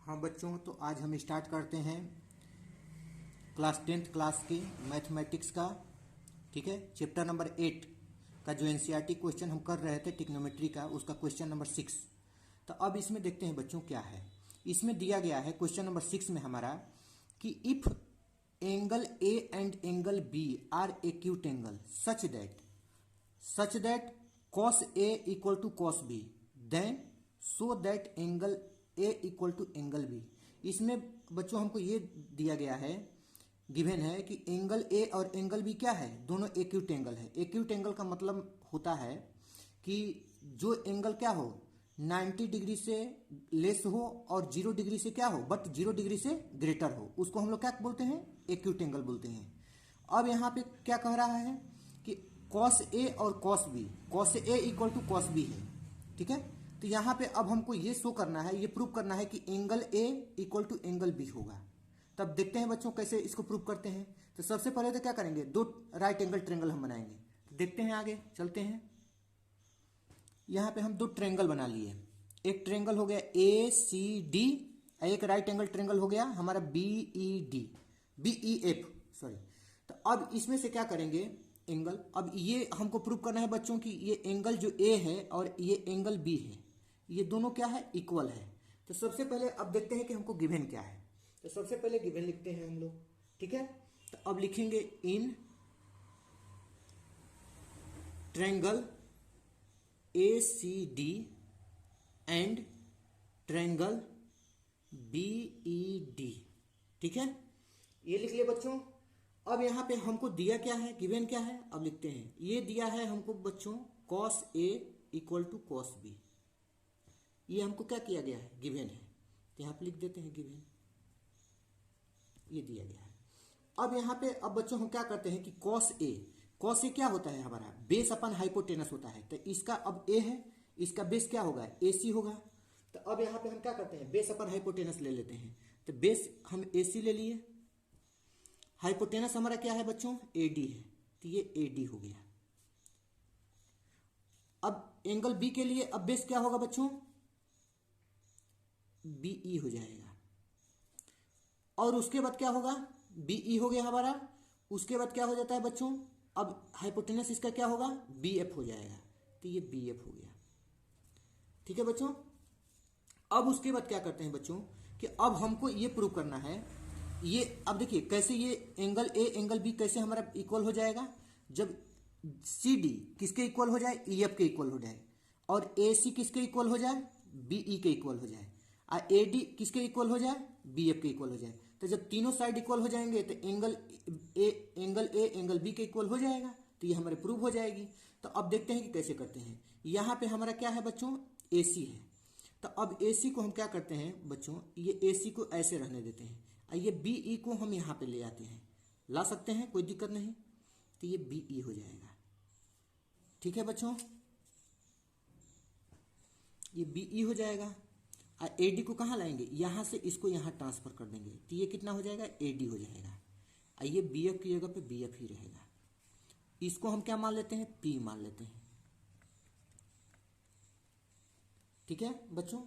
हाँ बच्चों, तो आज हम स्टार्ट करते हैं क्लास 10th क्लास के मैथमेटिक्स का। ठीक है, चैप्टर नंबर 8 का जो एनसीईआरटी क्वेश्चन हम कर रहे थे टिग्नोमेट्री का, उसका क्वेश्चन नंबर 6। तो अब इसमें देखते हैं बच्चों क्या है। इसमें दिया गया है क्वेश्चन नंबर 6 में हमारा कि if angle A and angle B are acute angle such that cos A equal to cos B, then show that angle A equal to angle B। इसमें बच्चों हमको ये दिया गया है, गिवन है कि एंगल A और एंगल B क्या है, दोनों एक्यूट एंगल है। एक्यूट एंगल का मतलब होता है कि जो एंगल क्या हो 90 डिग्री से लेस हो और 0 डिग्री से क्या हो बट 0 डिग्री से ग्रेटर हो, उसको हम लोग क्या बोलते हैं, एक्यूट एंगल बोलते हैं। अब यहाँ पे क्या कह रहा है कि कॉस ए और cos B, cos A equal to cos B है। ठीक है, तो यहाँ पे अब हमको ये शो करना है, ये प्रूव करना है कि angle A equal to angle B होगा। तब देखते हैं बच्चों कैसे इसको प्रूव करते हैं। तो सबसे पहले तो क्या करेंगे, दो राइट एंगल ट्रेंगल हम बनाएंगे। तो देखते हैं, आगे चलते हैं। यहाँ पे हम दो ट्रेंगल बना लिए। एक ट्रेंगल हो गया ए सी डी, एक राइट एंगल ट्रेंगल हो गया हमारा B E D, B E F sorry. तो अब इसमें से क्या करेंगे, एंगल, अब ये हमको प्रूव करना है बच्चों कि ये एंगल जो ए है और ये एंगल बी है, ये दोनों क्या है, इक्वल है। तो सबसे पहले अब देखते हैं कि हमको गिवन क्या है। तो सबसे पहले गिवन लिखते हैं हम लोग। ठीक है, तो अब लिखेंगे in triangle A C D and triangle B E D. ठीक है, ये लिख लिए बच्चों। अब यहां पे हमको दिया क्या है, गिवन क्या है, अब लिखते हैं। ये दिया है हमको बच्चों cos A equal to cos B, ये हमको क्या किया गया है, गिवन है। तो यहां पे लिख देते हैं गिवन, ये दिया गया है। अब यहां पे अब बच्चों हम क्या करते हैं कि cos A क्या होता है, हमारा बेस अपन हाइपोटेनस होता है। तो इसका अब A है, इसका बेस क्या होगा, AC होगा। तो अब यहां पे हम क्या करते हैं, बेस अपन हाइपोटेनस ले लेते हैं। तो बेस हम AC ले लिए, हाइपोटेनस हमारा क्या है बच्चों, AD है, तो ये AD हो गया। अब एंगल B के लिए अब बेस क्या होगा बच्चों, BE हो जाएगा। और उसके बाद क्या होगा, BE हो गया हमारा। उसके बाद क्या हो जाता है बच्चों, अब हाइपोटेनस इसका क्या होगा, BF हो जाएगा, तो ये BF हो गया। ठीक है बच्चों, अब उसके बाद क्या करते हैं बच्चों कि अब हमको ये प्रूव करना है। ये अब देखिए कैसे ये एंगल ए एंगल बी कैसे हमारा इक्वल हो जाएगा, जब सी डी किसके इक्वल हो जाए, ई एफ के इक्वल हो जाए, और ए सी किसके इक्वल हो जाए, बी ई के इक्वल हो जाए, और ए डी किसके इक्वल हो जाए, बी एफ के इक्वल हो जाए। तो जब तीनों साइड इक्वल हो जाएंगे तो एंगल ए एंगल बी के इक्वल हो जाएगा, तो ये हमारे प्रूव हो जाएगी। तो अब देखते हैं कि कैसे करते हैं। यहाँ पे हमारा क्या है बच्चों, ए सी है। तो अब AC को हम क्या करते हैं बच्चों, ये AC को ऐसे रहने देते हैं, और ये BE को हम यहाँ पे ले आते हैं, ला सकते हैं, कोई दिक्कत नहीं। तो ये BE हो जाएगा। ठीक है बच्चों, ये BE हो जाएगा। और AD को कहाँ लाएंगे, यहाँ से इसको यहाँ ट्रांसफर कर देंगे, तो ये कितना हो जाएगा, AD हो जाएगा। और ये BF की जगह पे BF ही रहेगा। इसको हम क्या मान लेते हैं, P मान लेते हैं। ठीक है बच्चों,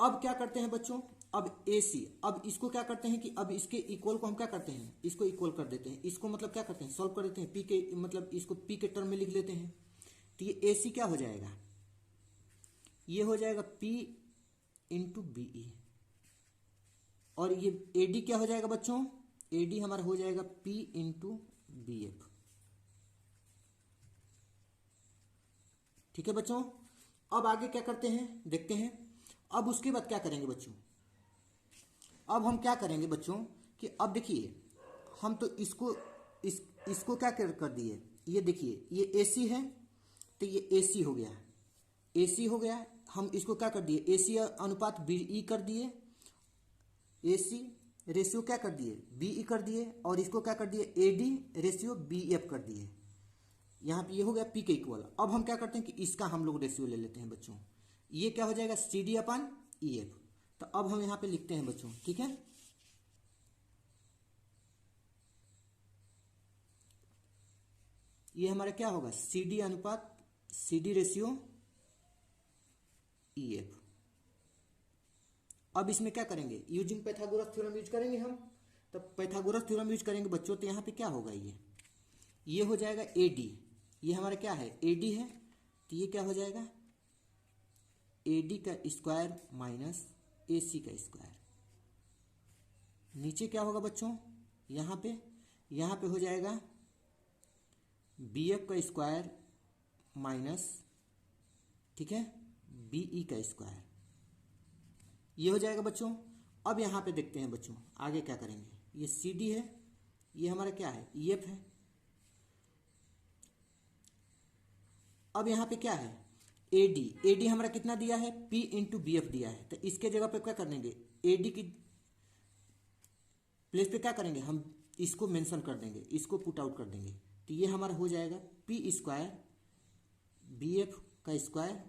अब क्या करते हैं बच्चों, अब AC, अब इसको क्या करते हैं कि अब इसके इक्वल को हम क्या करते हैं, इसको इक्वल कर देते हैं। इसको मतलब क्या करते हैं, सॉल्व कर देते हैं, P के मतलब इसको P के टर्म में लिख लेते हैं। तो ये AC क्या हो जाएगा, ये हो जाएगा P इंटू BE, और ये AD क्या हो जाएगा बच्चों, AD हमारा हो जाएगा P इंटू BF। ठीक है बच्चों, अब आगे क्या करते हैं देखते हैं। अब उसके बाद क्या करेंगे बच्चों, अब हम क्या करेंगे बच्चों कि अब देखिए हम तो इसको क्या कर दिए, ये देखिए ये AC है, तो ये AC हो गया, AC हो गया। हम इसको क्या कर दिए, AC अनुपात BE कर दिए, AC रेशियो क्या कर दिए, BE कर दिए, और इसको क्या कर दिए, AD रेशियो BF कर दिए। यहाँ पे ये हो गया P के इक्वल। अब हम क्या करते हैं कि इसका हम लोग रेशियो ले लेते हैं बच्चों, ये क्या हो जाएगा, CD अपन EF। तो अब हम यहाँ पे लिखते हैं बच्चों, ठीक है, ये हमारा क्या होगा, CD अनुपात CD रेशियो EF। अब इसमें क्या करेंगे, यूजिंग पाइथागोरस थ्योरम यूज करेंगे हम। तब पाइथागोरस थ्योरम यूज करेंगे बच्चों, तो यहाँ पे क्या होगा, ये हो जाएगा ए डी, ये हमारा क्या है, ए डी है, तो ये क्या हो जाएगा, ए डी का स्क्वायर माइनस ए सी का स्क्वायर। नीचे क्या होगा बच्चों, यहाँ पे हो जाएगा बी एफ का स्क्वायर माइनस, ठीक है, बी ई का स्क्वायर, ये हो जाएगा बच्चों। अब यहाँ पे देखते हैं बच्चों आगे क्या करेंगे, ये सी डी है, ये हमारा क्या है, ई एफ है। अब यहाँ पे क्या है, ए डी हमारा कितना दिया है, पी इंटू बी एफ दिया है, तो इसके जगह पे क्या करेंगे, ए डी की प्लेस पे क्या करेंगे, हम इसको मेंशन कर देंगे, इसको पुट आउट कर देंगे, तो ये हमारा हो जाएगा पी स्क्वायर बी एफ का स्क्वायर,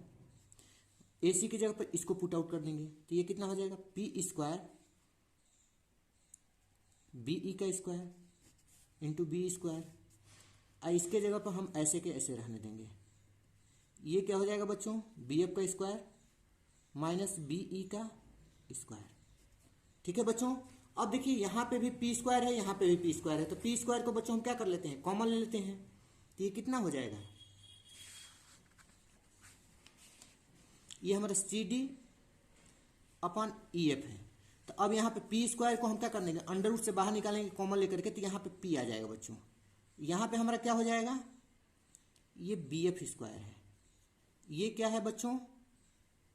ए सी की जगह पर इसको पुट आउट कर देंगे, तो ये कितना हो जाएगा, पी स्क्वायर बी ई का स्क्वायर इंटू बी स्क्वायर। इसके जगह पर हम ऐसे के ऐसे रहने देंगे, ये क्या हो जाएगा बच्चों, बी एफ का स्क्वायर माइनस बी ई का स्क्वायर। ठीक है बच्चों, अब देखिए यहाँ पे भी पी स्क्वायर है, यहाँ पे भी पी स्क्वायर है, तो पी स्क्वायर को बच्चों हम क्या कर लेते हैं, कॉमन ले लेते हैं, तो ये कितना हो जाएगा, ये हमारा C D upon E F है। तो अब यहाँ पे पी स्क्वायर को हम क्या कर देंगे, अंडर रूट से बाहर निकालेंगे कॉमन लेकर के, तो यहाँ पे पी आ जाएगा बच्चों। यहाँ पे हमारा क्या हो जाएगा, ये बी एफ स्क्वायर है, ये क्या है बच्चों,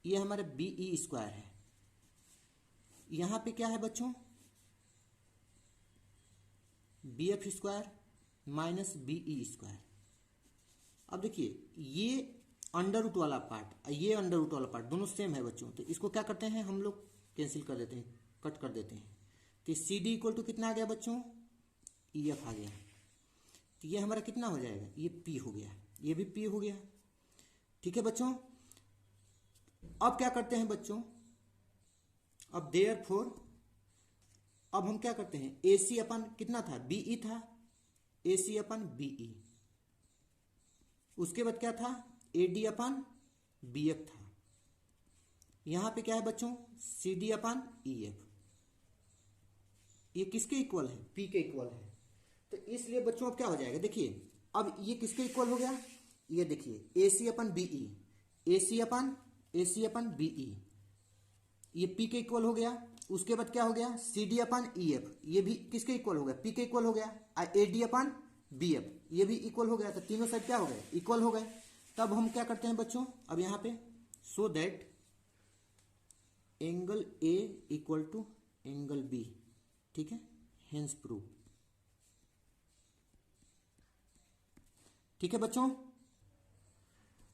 ये हमारा बी ई स्क्वायर है, यहाँ पे क्या है बच्चों, B F square minus B E square. अब देखिए ये अंडर रूट वाला पार्ट, ये अंडर रूट वाला पार्ट दोनों सेम है बच्चों, तो इसको क्या करते हैं हम लोग, कैंसिल कर देते हैं, कट कर देते हैं, तो सी डी इक्वल टू कितना आ गया बच्चों, ई एफ आ गया, तो ये हमारा कितना हो जाएगा, ये पी हो गया, ये भी पी हो गया। ठीक है बच्चों, अब क्या करते हैं बच्चों, अब देयरफॉर अब हम क्या करते हैं, ए सी अपन कितना था, बी ई था, ए सी अपन बी ई, उसके बाद क्या था, A D upon B F था, यहां पे क्या है बच्चों, सी डी अपन ई एफ, ये किसके इक्वल है, पी के इक्वल है। तो इसलिए बच्चों अब क्या हो जाएगा, देखिए अब ये किसके इक्वल हो गया, ये देखिए ए सी अपन बी ई, ए सी अपन बी ई, ये पी के इक्वल हो गया। उसके बाद क्या हो गया, सी डी अपन ई एफ, ये भी किसके इक्वल हो गया, पी के इक्वल हो गया। A D upon B F, ये भी इक्वल हो गया, तो तीनों साइड क्या हो गए, इक्वल हो गए। तब हम क्या करते हैं बच्चों, अब यहां पे so that angle A equal to angle B, ठीक है, हेंस प्रूव। ठीक है बच्चों,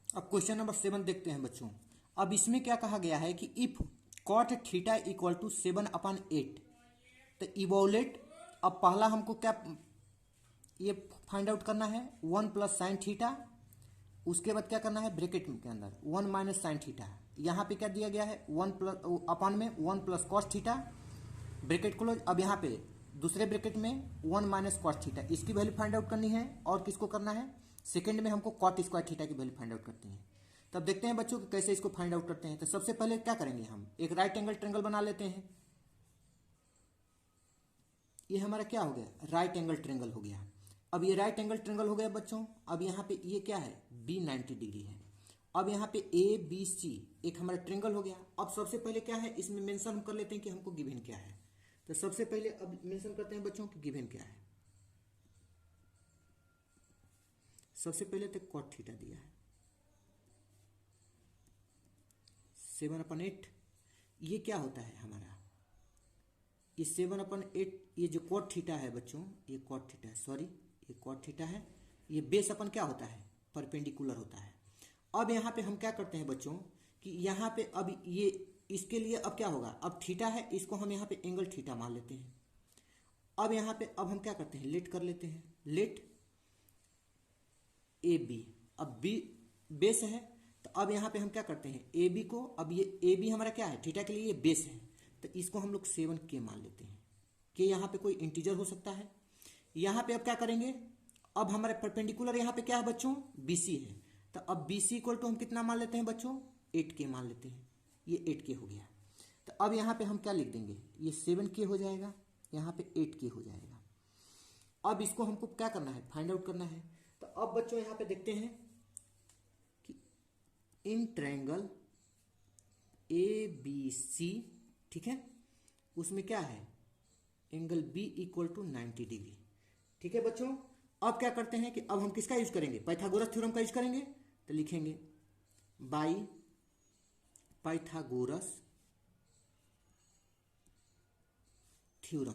अब क्वेश्चन नंबर 7 देखते हैं बच्चों। अब इसमें क्या कहा गया है कि if cot theta equal to 7/8, तो इवोलेट, अब पहला हमको क्या ये फाइंड आउट करना है, 1 प्लस साइन थीटा, उसके बाद क्या करना है, ब्रैकेट के अंदर 1 माइनस साइन थीटा, यहाँ पे क्या दिया गया है, 1 प्लस अपॉन में 1 plus cos theta, bracket close. अब यहाँ पे दूसरे ब्रैकेट में 1 माइनस कॉस थीटा, इसकी वैल्यू फाइंड आउट करनी है, और किसको करना है, सेकंड में हमको कॉट स्क्वायर थीटा की वैल्यू फाइंड आउट करती है। तब देखते हैं बच्चों कि कैसे इसको फाइंड आउट करते हैं। तो सबसे पहले क्या करेंगे, हम एक राइट एंगल ट्रायंगल बना लेते हैं। ये हमारा क्या हो गया, राइट एंगल ट्रायंगल हो गया। अब ये राइट एंगल ट्रायंगल हो गया बच्चों। अब यहाँ पे ये क्या है, बी 90 डिग्री है। अब यहाँ पे ए बी सी एक हमारा ट्रायंगल हो गया। अब सबसे पहले क्या है, इसमें मेंशन हम कर लेते हैं कि हमको गिवन क्या है। तो सबसे पहले अब मेंशन करते हैं बच्चों कि गिवन क्या है। सबसे पहले तो कॉट थीटा दिया है 7/8। ये क्या होता है हमारा, ये 7/8, ये जो कॉट थीटा है बच्चों, ये कॉट थीटा है, सॉरी ये कॉट थीटा है। ये बेस अपन क्या होता है, परपेंडिकुलर होता है। अब यहाँ पे हम क्या करते हैं बच्चों कि यहाँ पे अब ये इसके लिए अब क्या होगा, अब थीटा है, इसको हम यहाँ पे एंगल थीटा मान लेते हैं। अब यहाँ पे अब हम क्या करते हैं, लेट कर लेते हैं, लेट ए बी। अब बी बेस है, तो अब यहाँ पे हम क्या करते हैं, ए बी को, अब ये ए बी हमारा क्या है, थीटा के लिए ये बेस है, तो इसको हम लोग 7K मान लेते हैं कि यहाँ पे कोई इंटीजर हो सकता है। यहाँ पे अब क्या करेंगे, अब हमारे परपेंडिकुलर यहाँ पे क्या है बच्चों, BC है। तो अब BC इक्वल टू हम कितना मान लेते हैं बच्चों, 8K मान लेते हैं। ये 8K हो गया। तो तो अब यहाँ पे हम क्या लिख देंगे, ये 7k हो जाएगा, यहाँ पे 8k हो जाएगा। अब इसको हमको क्या करना है, फाइंड आउट करना है। तो अब बच्चों यहाँ पे देखते हैं कि इन ट्रायंगल ABC, ठीक है, उसमें क्या है, angle B equal to 90 degree. ठीक है बच्चों, अब क्या करते हैं कि अब हम किसका यूज करेंगे, पाइथागोरस थ्योरम का यूज करेंगे। तो लिखेंगे by Pythagoras theorem.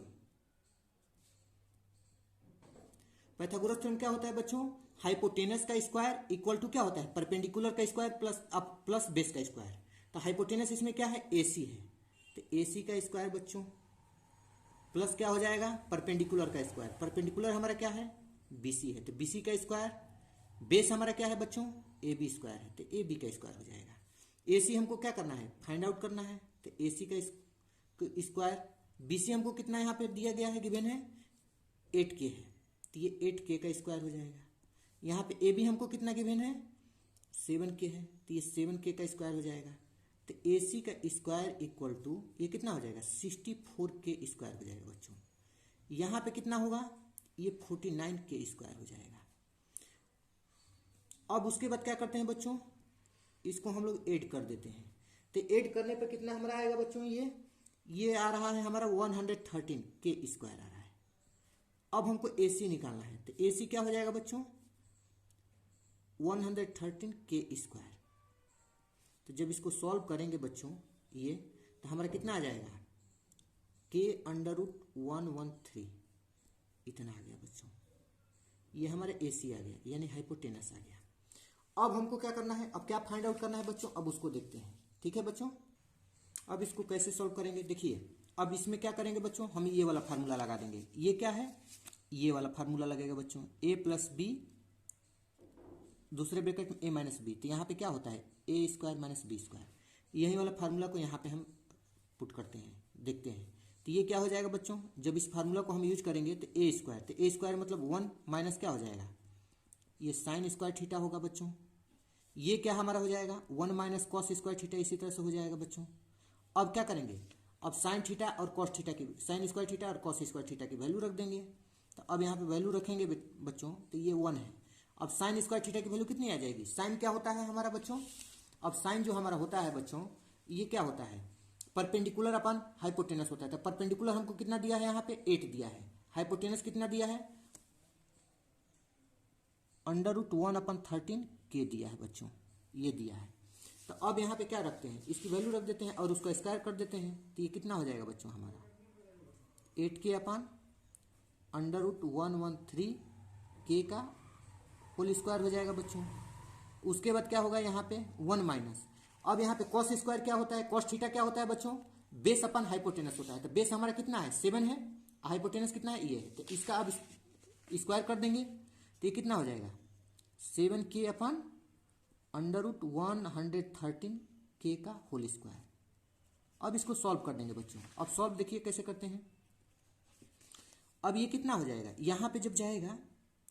Pythagoras theorem क्या होता है बच्चों, हाइपोटेनस का स्क्वायर इक्वल टू क्या होता है, परपेंडिकुलर का स्क्वायर प्लस बेस का स्क्वायर। तो हाइपोटेनस इसमें क्या है, AC है, तो AC का स्क्वायर बच्चों प्लस क्या हो जाएगा, परपेंडिकुलर का स्क्वायर। परपेंडिकुलर हमारा क्या है, BC है, तो BC का स्क्वायर। बेस हमारा क्या है बच्चों, AB स्क्वायर है, तो AB का स्क्वायर हो जाएगा। AC हमको क्या करना है, फाइंड आउट करना है, तो AC का स्क्वायर। BC हमको कितना यहाँ पे दिया गया है, गिवन है 8k है, तो ये 8k का स्क्वायर हो जाएगा। यहाँ पे AB हमको कितना गिवन है, 7k है, तो ये 7k का स्क्वायर हो जाएगा। तो AC का स्क्वायर इक्वल टू ये कितना हो जाएगा, 64k स्क्वायर हो जाएगा बच्चों। यहाँ पे कितना होगा, ये 49k स्क्वायर हो जाएगा। अब उसके बाद क्या करते हैं बच्चों, इसको हम लोग ऐड कर देते हैं। तो ऐड करने पर कितना हमारा आएगा बच्चों, ये आ रहा है हमारा 113k स्क्वायर आ रहा है। अब हमको AC निकालना है, तो AC क्या हो जाएगा बच्चों, 113k स्क्वायर। तो जब इसको सॉल्व करेंगे बच्चों ये, तो हमारा कितना आ जाएगा, k√113 इतना आ गया बच्चों। ये हमारा AC आ गया, यानी हाइपोटेनस आ गया। अब हमको क्या करना है, अब क्या फाइंड आउट करना है बच्चों, अब उसको देखते हैं। ठीक है बच्चों, अब इसको कैसे सॉल्व करेंगे, देखिए अब इसमें क्या करेंगे बच्चों, हम ये वाला फार्मूला लगा देंगे। ये क्या है, ये वाला फार्मूला लगेगा बच्चों, A+B दूसरे ब्रैकेट में A-B। तो यहाँ पे क्या होता है, A² - B²। यही वाला फार्मूला को यहाँ पे हम पुट करते हैं, देखते हैं। तो ये क्या हो जाएगा बच्चों, जब इस फार्मूला को हम यूज करेंगे तो A², तो A² मतलब 1 माइनस क्या हो जाएगा, ये साइन स्क्वायर थीटा होगा बच्चों। ये क्या हमारा हो जाएगा, 1 माइनस कॉस स्क्वायर थीटा, इसी तरह से हो जाएगा बच्चों। अब क्या करेंगे, अब साइन थीटा और कॉस थीटा की, साइन स्क्वायर थीटा और कॉस स्क्वायर थीटा की वैल्यू रख देंगे। तो अब यहाँ पे वैल्यू रखेंगे बच्चों, तो ये 1 है। अब साइन स्क्वायर थीटा की वैल्यू कितनी आ जाएगी, साइन क्या होता है हमारा बच्चों, अब साइन जो हमारा होता है बच्चों, ये क्या होता है, परपेंडिकुलर अपन हाइपोटेनस होता है। तो परपेंडिकुलर हमको कितना दिया है, यहाँ पे 8 दिया है। हाइपोटेनस कितना दिया है, √1/13k दिया है बच्चों, ये दिया है। तो अब यहाँ पे क्या रखते हैं, इसकी वैल्यू रख देते हैं और उसका स्क्वायर कर देते हैं। तो ये कितना हो जाएगा बच्चों हमारा, 8k/√113k का होल स्क्वायर हो जाएगा बच्चों। उसके बाद क्या होगा, यहाँ पे 1 माइनस, अब यहाँ पे कॉस स्क्वायर क्या होता है, कॉस थीटा क्या होता है बच्चों, बेस अपन हाइपोटेनस होता है। तो बेस हमारा कितना है, 7 है, हाइपोटेनस कितना है, ये है। तो इसका अब स्क्वायर कर देंगे, तो ये कितना हो जाएगा, 7k/√113k का होल स्क्वायर। अब इसको सॉल्व कर देंगे बच्चों। अब सॉल्व देखिए कैसे करते हैं। अब ये कितना हो जाएगा, यहाँ पे जब जाएगा,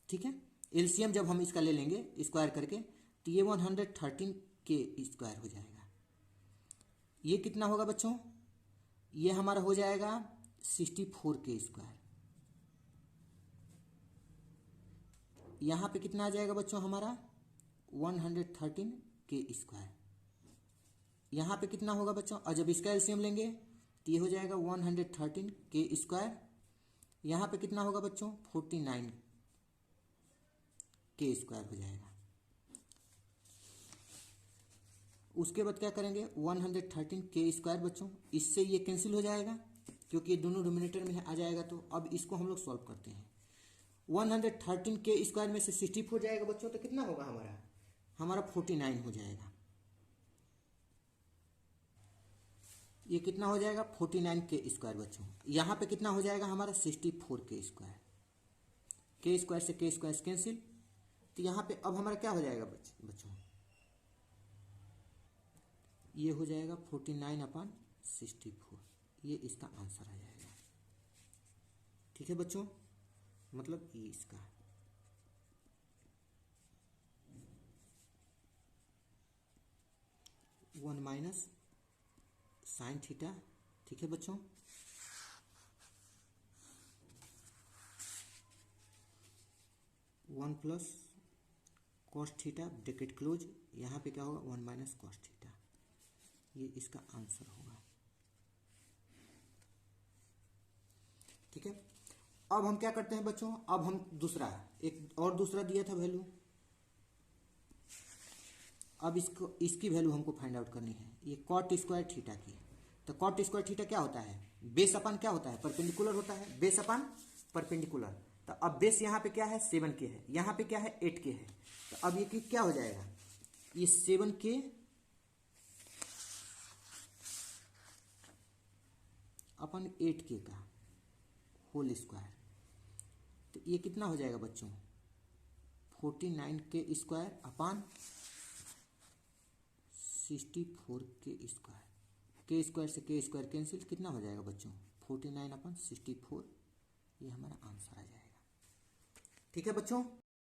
ठीक है, एलसीएम जब हम इसका ले लेंगे स्क्वायर करके, तो ये 113k स्क्वायर हो जाएगा। ये कितना होगा बच्चों, ये हमारा हो जाएगा 64k स्क्वायर। यहाँ पे कितना आ जाएगा बच्चों हमारा, 113k स्क्वायर। यहाँ पे कितना होगा बच्चों, और जब इसका एलसीएम लेंगे तो ये हो जाएगा 113k स्क्वायर। यहाँ पे कितना होगा बच्चों, 49k स्क्वायर हो जाएगा। उसके बाद क्या करेंगे, 113k स्क्वायर बच्चों, इससे ये कैंसिल हो जाएगा क्योंकि ये दोनों डिनोमिनेटर में आ जाएगा। तो अब इसको हम लोग सॉल्व करते हैं। 113k स्क्वायर में से 64 जाएगा बच्चों, तो कितना होगा हमारा 49 हो जाएगा। ये कितना हो जाएगा, 49k स्क्वायर बच्चों। यहाँ पे कितना हो जाएगा हमारा, 64k स्क्वायर। k स्क्वायर से k स्क्वायर कैंसिल, तो यहाँ पे अब हमारा क्या हो जाएगा बच्चों, ये हो जाएगा 49/64। ये इसका आंसर आ जाएगा। ठीक है बच्चों, मतलब ये इसका 1 माइनस साइन थीटा ठीक है बच्चों, one plus cos theta bracket close, यहाँ पे क्या होगा 1 माइनस कॉस थीटा, ये इसका आंसर होगा। ठीक है, अब हम क्या करते हैं बच्चों, अब हम दूसरा एक और दूसरा दिया था वैल्यू, अब इसकी वैल्यू हमको फाइंड आउट करनी है। ये कॉट स्क्वायर थीटा की, तो कॉट स्क्वायर थीटा क्या होता है, बेस अपन क्या होता है, परपेंडिकुलर होता है, बेस अपन परपेंडिकुलर। तो अब बेस यहाँ पे क्या है 7K है, यहाँ पे क्या है 8K है, तो अब ये क्या हो जाएगा, ये 7K अपन 8K का होल स्क्वायर, तो ये कितना हो जाएगा बच्चों 49K square upon 64K square, के स्क्वायर से के स्क्वायर कैंसिल, कितना हो जाएगा बच्चों 49 अपन 64, ये हमारा आंसर आ जाएगा। ठीक है बच्चों।